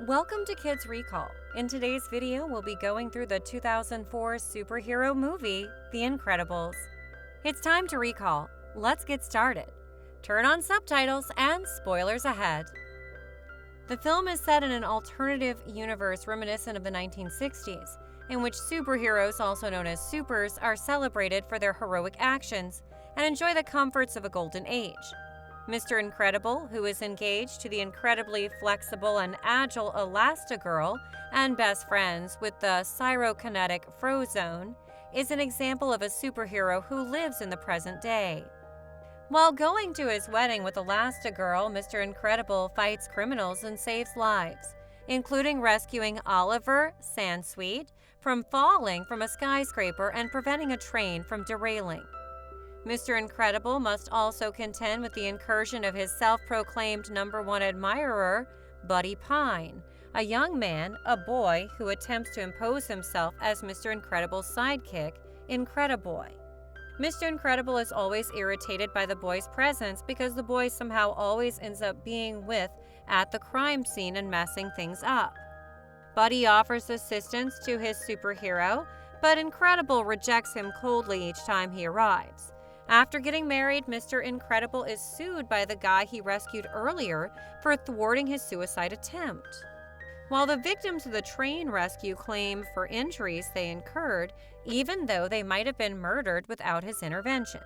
Welcome to Kids Recall. In today's video, we'll be going through the 2004 superhero movie, The Incredibles. It's time to recall. Let's get started. Turn on subtitles and spoilers ahead. The film is set in an alternative universe reminiscent of the 1960s, in which superheroes, also known as supers, are celebrated for their heroic actions and enjoy the comforts of a golden age. Mr. Incredible, who is engaged to the incredibly flexible and agile Elastigirl and best friends with the pyrokinetic Frozone, is an example of a superhero who lives in the present day. While going to his wedding with Elastigirl, Mr. Incredible fights criminals and saves lives, including rescuing Oliver Sansweet from falling from a skyscraper and preventing a train from derailing. Mr. Incredible must also contend with the incursion of his self-proclaimed #1 admirer, Buddy Pine, a young man, a boy, who attempts to impose himself as Mr. Incredible's sidekick, Incrediboy. Mr. Incredible is always irritated by the boy's presence because the boy somehow always ends up being at the crime scene and messing things up. Buddy offers assistance to his superhero, but Incredible rejects him coldly each time he arrives. After getting married, Mr. Incredible is sued by the guy he rescued earlier for thwarting his suicide attempt. While the victims of the train rescue claim for injuries they incurred, even though they might have been murdered without his intervention.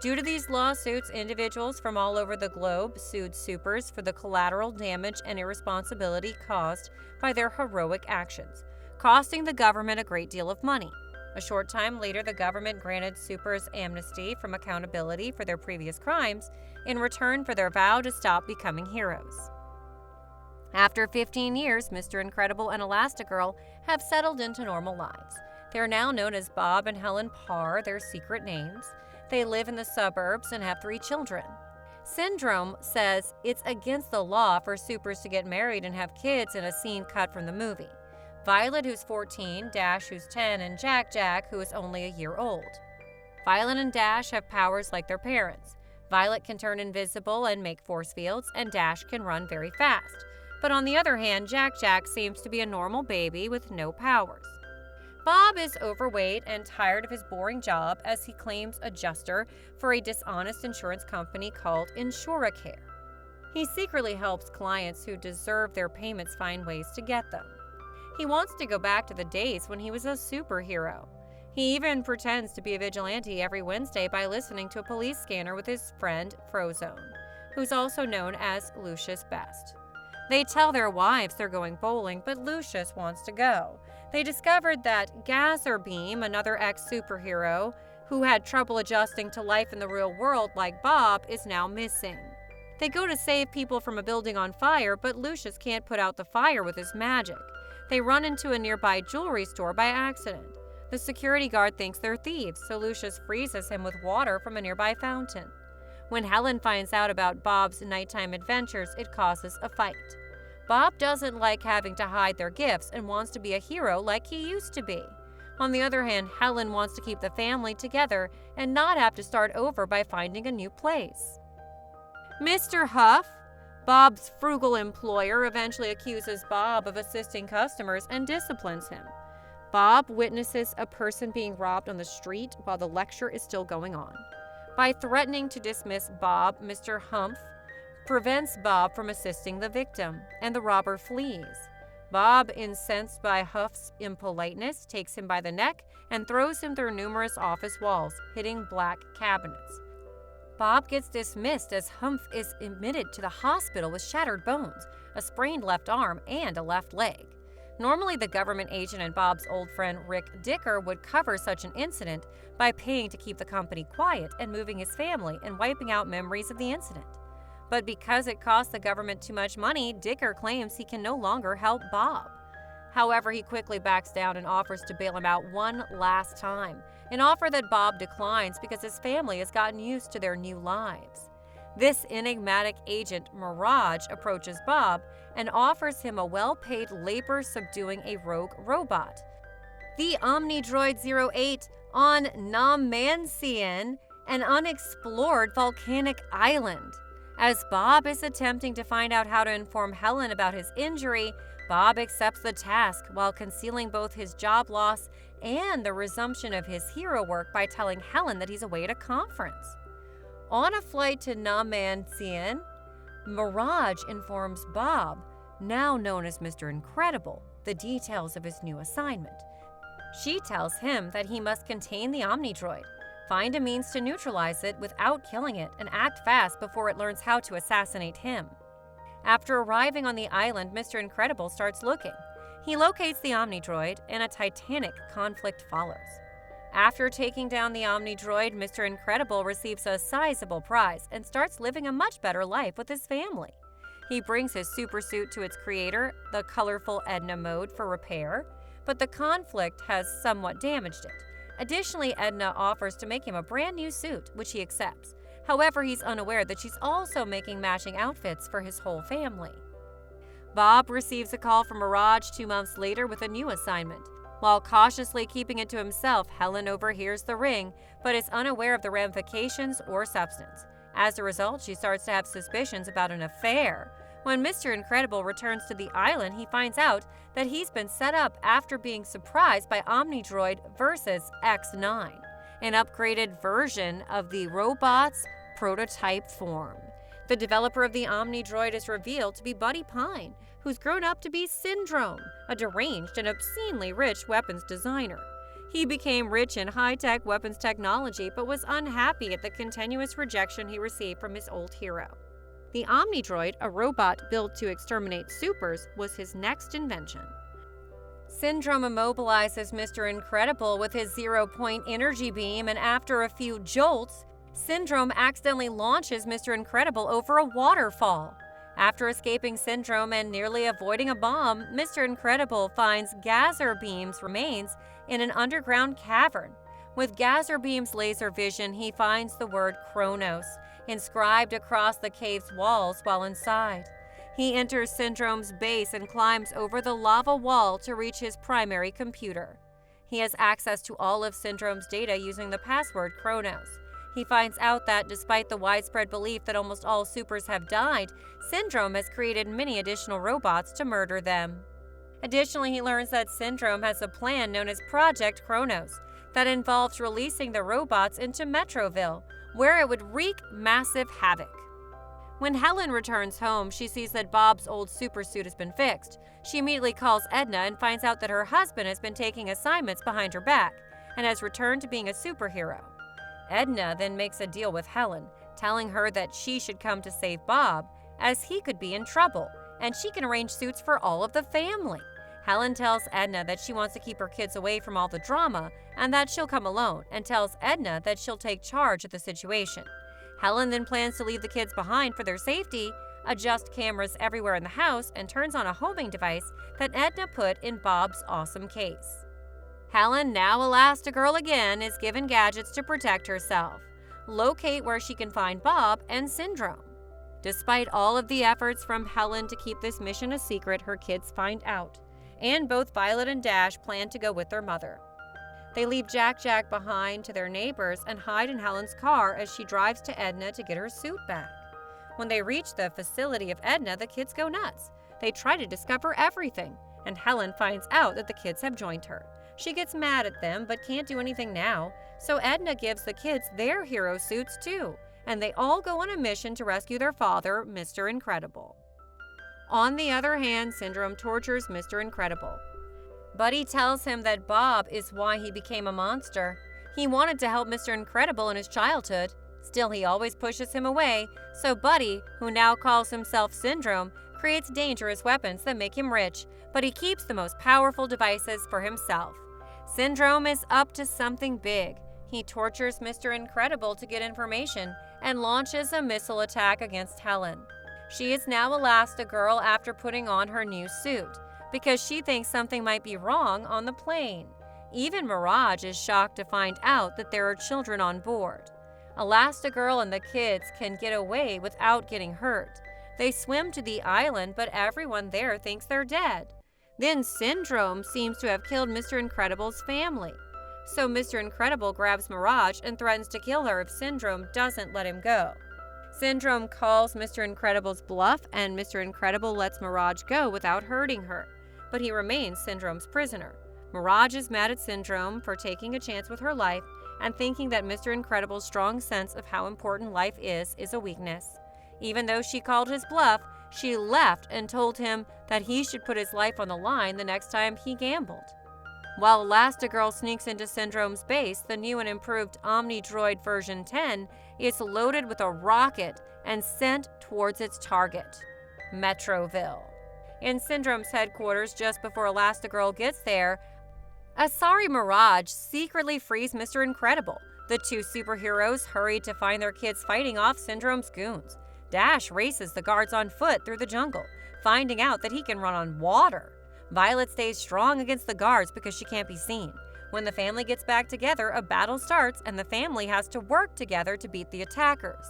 Due to these lawsuits, individuals from all over the globe sued supers for the collateral damage and irresponsibility caused by their heroic actions, costing the government a great deal of money. A short time later, the government granted supers amnesty from accountability for their previous crimes in return for their vow to stop becoming heroes. After 15 years, Mr. Incredible and Elastigirl have settled into normal lives. They are now known as Bob and Helen Parr, their secret names. They live in the suburbs and have 3 children. Syndrome says it's against the law for supers to get married and have kids in a scene cut from the movie. Violet, who's 14, Dash, who's 10, and Jack, who is only a year old. Violet and Dash have powers like their parents. Violet can turn invisible and make force fields, and Dash can run very fast. But on the other hand, Jack seems to be a normal baby with no powers. Bob is overweight and tired of his boring job as he claims adjuster for a dishonest insurance company called Insuracare. He secretly helps clients who deserve their payments find ways to get them. He wants to go back to the days when he was a superhero. He even pretends to be a vigilante every Wednesday by listening to a police scanner with his friend Frozone, who's also known as Lucius Best. They tell their wives they're going bowling, but Lucius wants to go. They discovered that Gazerbeam, another ex-superhero who had trouble adjusting to life in the real world like Bob, is now missing. They go to save people from a building on fire, but Lucius can't put out the fire with his magic. They run into a nearby jewelry store by accident. The security guard thinks they're thieves, so Lucius freezes him with water from a nearby fountain. When Helen finds out about Bob's nighttime adventures, it causes a fight. Bob doesn't like having to hide their gifts and wants to be a hero like he used to be. On the other hand, Helen wants to keep the family together and not have to start over by finding a new place. Mr. Huff, Bob's frugal employer, eventually accuses Bob of assisting customers and disciplines him. Bob witnesses a person being robbed on the street while the lecture is still going on. By threatening to dismiss Bob, Mr. Humph prevents Bob from assisting the victim, and the robber flees. Bob, incensed by Huff's impoliteness, takes him by the neck and throws him through numerous office walls, hitting black cabinets. Bob gets dismissed as Humph is admitted to the hospital with shattered bones, a sprained left arm, and a left leg. Normally, the government agent and Bob's old friend Rick Dicker would cover such an incident by paying to keep the company quiet and moving his family and wiping out memories of the incident. But because it costs the government too much money, Dicker claims he can no longer help Bob. However, he quickly backs down and offers to bail him out one last time, an offer that Bob declines because his family has gotten used to their new lives. This enigmatic agent, Mirage, approaches Bob and offers him a well-paid labor subduing a rogue robot, the Omnidroid 08, on Nomancian, an unexplored volcanic island. As Bob is attempting to find out how to inform Helen about his injury, Bob accepts the task while concealing both his job loss and the resumption of his hero work by telling Helen that he's away at a conference. On a flight to Namansian, Mirage informs Bob, now known as Mr. Incredible, the details of his new assignment. She tells him that he must contain the Omnidroid, find a means to neutralize it without killing it, and act fast before it learns how to assassinate him. After arriving on the island, Mr. Incredible starts looking. He locates the Omnidroid, and a titanic conflict follows. After taking down the Omnidroid, Mr. Incredible receives a sizable prize and starts living a much better life with his family. He brings his supersuit to its creator, the colorful Edna mode, for repair, but the conflict has somewhat damaged it. Additionally, Edna offers to make him a brand new suit, which he accepts. However, he's unaware that she's also making matching outfits for his whole family. Bob receives a call from Mirage 2 months later with a new assignment. While cautiously keeping it to himself, Helen overhears the ring, but is unaware of the ramifications or substance. As a result, she starts to have suspicions about an affair. When Mr. Incredible returns to the island, he finds out that he's been set up after being surprised by Omnidroid versus X9, an upgraded version of the robot's prototype form. The developer of the Omnidroid is revealed to be Buddy Pine, who's grown up to be Syndrome, a deranged and obscenely rich weapons designer. He became rich in high-tech weapons technology, but was unhappy at the continuous rejection he received from his old hero. The Omnidroid, a robot built to exterminate supers, was his next invention. Syndrome immobilizes Mr. Incredible with his zero-point energy beam, and after a few jolts, Syndrome accidentally launches Mr. Incredible over a waterfall. After escaping Syndrome and nearly avoiding a bomb, Mr. Incredible finds Gazer Beam's remains in an underground cavern. With Gazer Beam's laser vision, he finds the word Kronos inscribed across the cave's walls while inside. He enters Syndrome's base and climbs over the lava wall to reach his primary computer. He has access to all of Syndrome's data using the password Kronos. He finds out that, despite the widespread belief that almost all supers have died, Syndrome has created many additional robots to murder them. Additionally, he learns that Syndrome has a plan known as Project Kronos that involves releasing the robots into Metroville, where it would wreak massive havoc. When Helen returns home, she sees that Bob's old supersuit has been fixed. She immediately calls Edna and finds out that her husband has been taking assignments behind her back and has returned to being a superhero. Edna then makes a deal with Helen, telling her that she should come to save Bob, as he could be in trouble, and she can arrange suits for all of the family. Helen tells Edna that she wants to keep her kids away from all the drama and that she'll come alone, and tells Edna that she'll take charge of the situation. Helen then plans to leave the kids behind for their safety, adjusts cameras everywhere in the house, and turns on a homing device that Edna put in Bob's awesome case. Helen, now Elastigirl again, is given gadgets to protect herself, locate where she can find Bob and Syndrome. Despite all of the efforts from Helen to keep this mission a secret, her kids find out, and both Violet and Dash plan to go with their mother. They leave Jack behind to their neighbors and hide in Helen's car as she drives to Edna to get her suit back. When they reach the facility of Edna, the kids go nuts. They try to discover everything, and Helen finds out that the kids have joined her. She gets mad at them but can't do anything now, so Edna gives the kids their hero suits too, and they all go on a mission to rescue their father, Mr. Incredible. On the other hand, Syndrome tortures Mr. Incredible. Buddy tells him that Bob is why he became a monster. He wanted to help Mr. Incredible in his childhood. Still, he always pushes him away, so Buddy, who now calls himself Syndrome, creates dangerous weapons that make him rich, but he keeps the most powerful devices for himself. Syndrome is up to something big. He tortures Mr. Incredible to get information and launches a missile attack against Helen. She is now Elastigirl after putting on her new suit, because she thinks something might be wrong on the plane. Even Mirage is shocked to find out that there are children on board. Elastigirl and the kids can get away without getting hurt. They swim to the island, but everyone there thinks they're dead. Then Syndrome seems to have killed Mr. Incredible's family. So Mr. Incredible grabs Mirage and threatens to kill her if Syndrome doesn't let him go. Syndrome calls Mr. Incredible's bluff, and Mr. Incredible lets Mirage go without hurting her, but he remains Syndrome's prisoner. Mirage is mad at Syndrome for taking a chance with her life and thinking that Mr. Incredible's strong sense of how important life is a weakness. Even though she called his bluff, she left and told him that he should put his life on the line the next time he gambled. While Elastigirl sneaks into Syndrome's base, the new and improved Omnidroid version 10 is loaded with a rocket and sent towards its target, Metroville. In Syndrome's headquarters, just before Elastigirl gets there, a sorry Mirage secretly frees Mr. Incredible. The two superheroes hurry to find their kids fighting off Syndrome's goons. Dash races the guards on foot through the jungle, finding out that he can run on water. Violet stays strong against the guards because she can't be seen. When the family gets back together, a battle starts and the family has to work together to beat the attackers.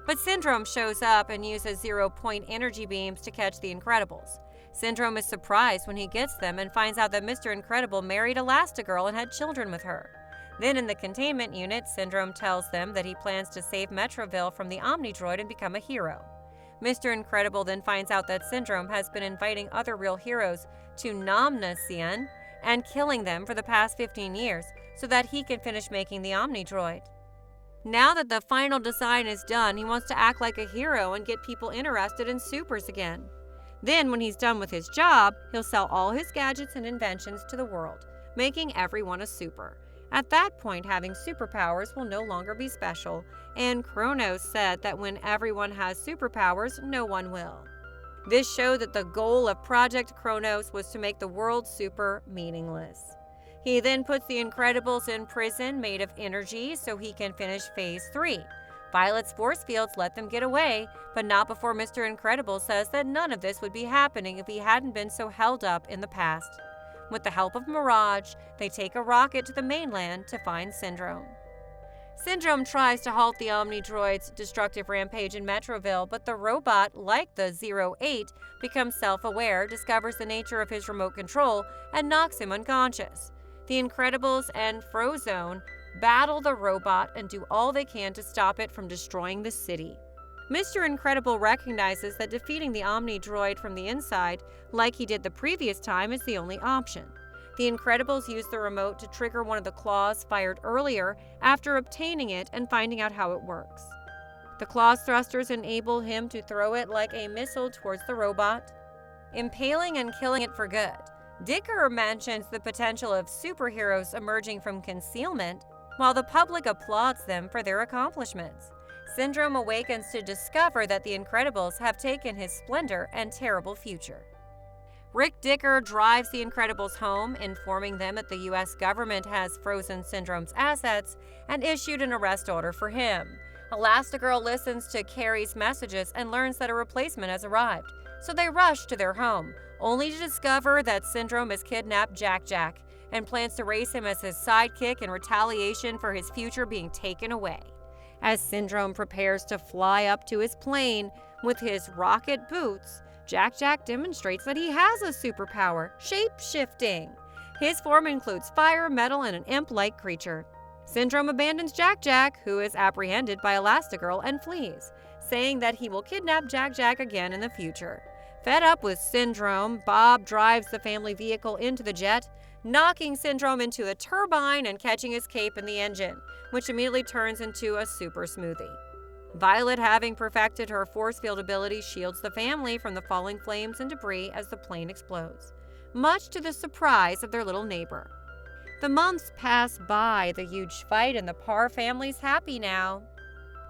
But Syndrome shows up and uses 0-point energy beams to catch the Incredibles. Syndrome is surprised when he gets them and finds out that Mr. Incredible married Elastigirl and had children with her. Then in the containment unit, Syndrome tells them that he plans to save Metroville from the Omnidroid and become a hero. Mr. Incredible then finds out that Syndrome has been inviting other real heroes to Nomnasian and killing them for the past 15 years so that he can finish making the Omnidroid. Now that the final design is done, he wants to act like a hero and get people interested in supers again. Then, when he's done with his job, he'll sell all his gadgets and inventions to the world, making everyone a super. At that point, having superpowers will no longer be special, and Kronos said that when everyone has superpowers, no one will. This showed that the goal of Project Kronos was to make the world super meaningless. He then puts the Incredibles in prison made of energy so he can finish Phase 3. Violet's force fields let them get away, but not before Mr. Incredible says that none of this would be happening if he hadn't been so held up in the past. With the help of Mirage, they take a rocket to the mainland to find Syndrome. Syndrome tries to halt the Omnidroid's destructive rampage in Metroville, but the robot, like the 08, becomes self-aware, discovers the nature of his remote control, and knocks him unconscious. The Incredibles and Frozone battle the robot and do all they can to stop it from destroying the city. Mr. Incredible recognizes that defeating the Omnidroid from the inside, like he did the previous time, is the only option. The Incredibles use the remote to trigger one of the claws fired earlier after obtaining it and finding out how it works. The claw's thrusters enable him to throw it like a missile towards the robot, impaling and killing it for good. Dicker mentions the potential of superheroes emerging from concealment, while the public applauds them for their accomplishments. Syndrome awakens to discover that the Incredibles have taken his splendor and terrible future. Rick Dicker drives the Incredibles home, informing them that the U.S. government has frozen Syndrome's assets and issued an arrest order for him. Elastigirl listens to Carrie's messages and learns that a replacement has arrived, so they rush to their home, only to discover that Syndrome has kidnapped Jack-Jack and plans to raise him as his sidekick in retaliation for his future being taken away. As Syndrome prepares to fly up to his plane with his rocket boots, Jack-Jack demonstrates that he has a superpower, shape-shifting. His form includes fire, metal, and an imp-like creature. Syndrome abandons Jack-Jack, who is apprehended by Elastigirl, and flees, saying that he will kidnap Jack-Jack again in the future. Fed up with Syndrome, Bob drives the family vehicle into the jet, knocking Syndrome into the turbine and catching his cape in the engine, which immediately turns into a super smoothie. Violet, having perfected her force field ability, shields the family from the falling flames and debris as the plane explodes, much to the surprise of their little neighbor. The months pass by, the huge fight, and the Parr family's happy now.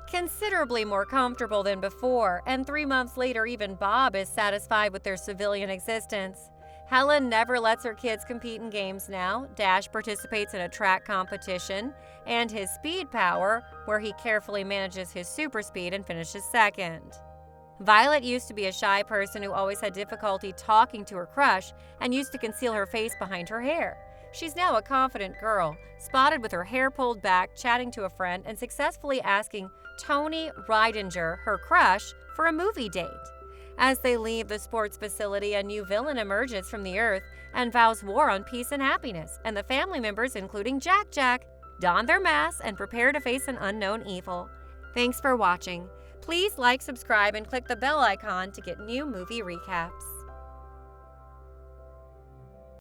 Considerably more comfortable than before, and 3 months later even Bob is satisfied with their civilian existence. Helen never lets her kids compete in games now. Dash participates in a track competition, and his speed power, where he carefully manages his super speed and finishes second. Violet used to be a shy person who always had difficulty talking to her crush and used to conceal her face behind her hair. She's now a confident girl, spotted with her hair pulled back, chatting to a friend and successfully asking Tony Ridinger, her crush, for a movie date. As they leave the sports facility, a new villain emerges from the earth and vows war on peace and happiness, and the family members, including Jack-Jack, don their masks and prepare to face an unknown evil. Thanks for watching. Please Please like, subscribe, and click the bell icon to get new movie recaps.